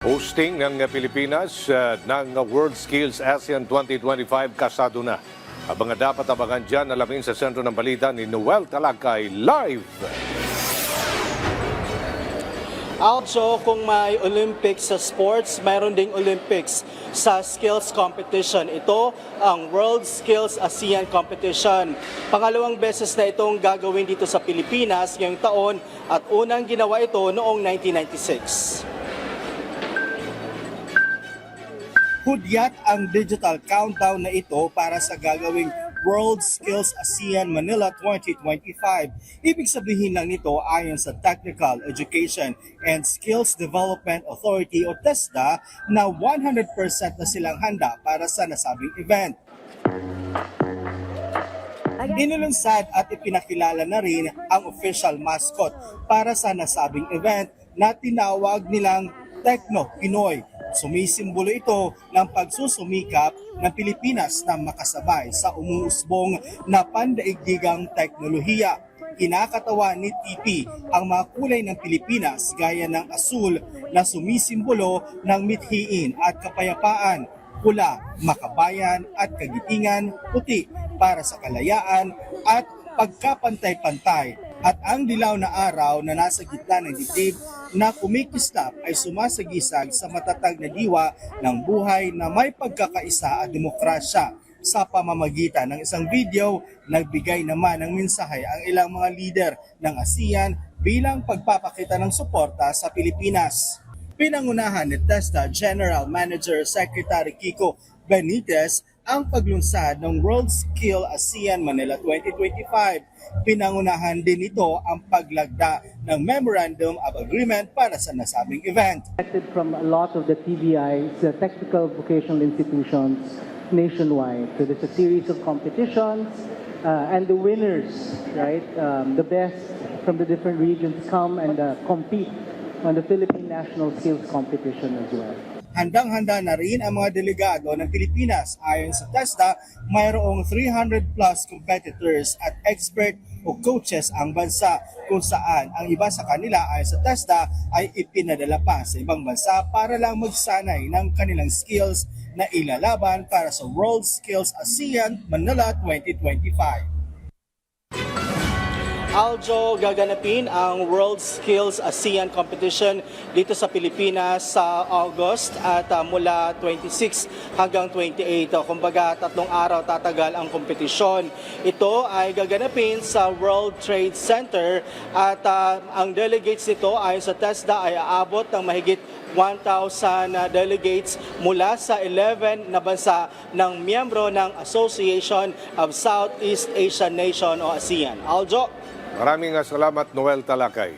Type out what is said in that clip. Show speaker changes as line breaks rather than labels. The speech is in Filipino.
Hosting ng Pilipinas ng World Skills ASEAN 2025 kasado na. Ang mga dapat abangan dyan, alamin sa sentro ng balita ni Noel Talakay live.
Also, kung may Olympics sa sports, mayroon ding Olympics sa skills competition. Ito ang World Skills ASEAN Competition. Pangalawang beses na itong gagawin dito sa Pilipinas ngayong taon at unang ginawa ito noong 1996.
Hudyat ang digital countdown na ito para sa gagawing World Skills ASEAN Manila 2025. Ibig sabihin lang nito ayon sa Technical Education and Skills Development Authority o TESDA na 100% na silang handa para sa nasabing event. Inulunsad at ipinakilala na rin ang official mascot para sa nasabing event na tinawag nilang Techno Pinoy. Sumisimbolo ito ng pagsusumikap ng Pilipinas na makasabay sa umuusbong na pandaigdigang teknolohiya. Kinakatawa ni TP ang mga kulay ng Pilipinas gaya ng asul na sumisimbolo ng mithiin at kapayapaan, pula, makabayan at kagitingan, puti para sa kalayaan at pagkapantay-pantay, at ang dilaw na araw na nasa gitna ng dibdib na kumikislap ay sumasagisag sa matatag na diwa ng buhay na may pagkakaisa at demokrasya. Sa pamamagitan ng isang video, nagbigay naman ng mensahe ang ilang mga lider ng ASEAN bilang pagpapakita ng suporta sa Pilipinas. Pinangunahan ni TESDA General Manager Secretary Kiko Benitez ang paglunsad ng World Skill ASEAN Manila 2025. Pinangunahan din ito ang paglagda ng Memorandum of Agreement para sa nasabing event.
From a lot of the TVIs, the technical vocational institutions nationwide. So there's a series of competitions and the winners, right? The best from the different regions come and compete on the Philippine National Skills Competition as well.
Handang-handa na rin ang mga delegado ng Pilipinas. Ayon sa TESDA, mayroong 300 plus competitors at expert o coaches ang bansa, kung saan ang iba sa kanila ayon sa TESDA ay ipinadala pa sa ibang bansa para lang magsanay ng kanilang skills na ilalaban para sa World Skills ASEAN Manila 2025.
Aljo, gaganapin ang World Skills ASEAN Competition dito sa Pilipinas sa August at mula 26 hanggang 28. Kumbaga, 3 araw tatagal ang kompetisyon. Ito ay gaganapin sa World Trade Center at ang delegates nito ayon sa TESDA ay aabot ng mahigit 1,000 delegates mula sa 11 na bansa ng miyembro ng Association of Southeast Asian Nation o ASEAN. Aljo.
Maraming salamat, Noel Talakay.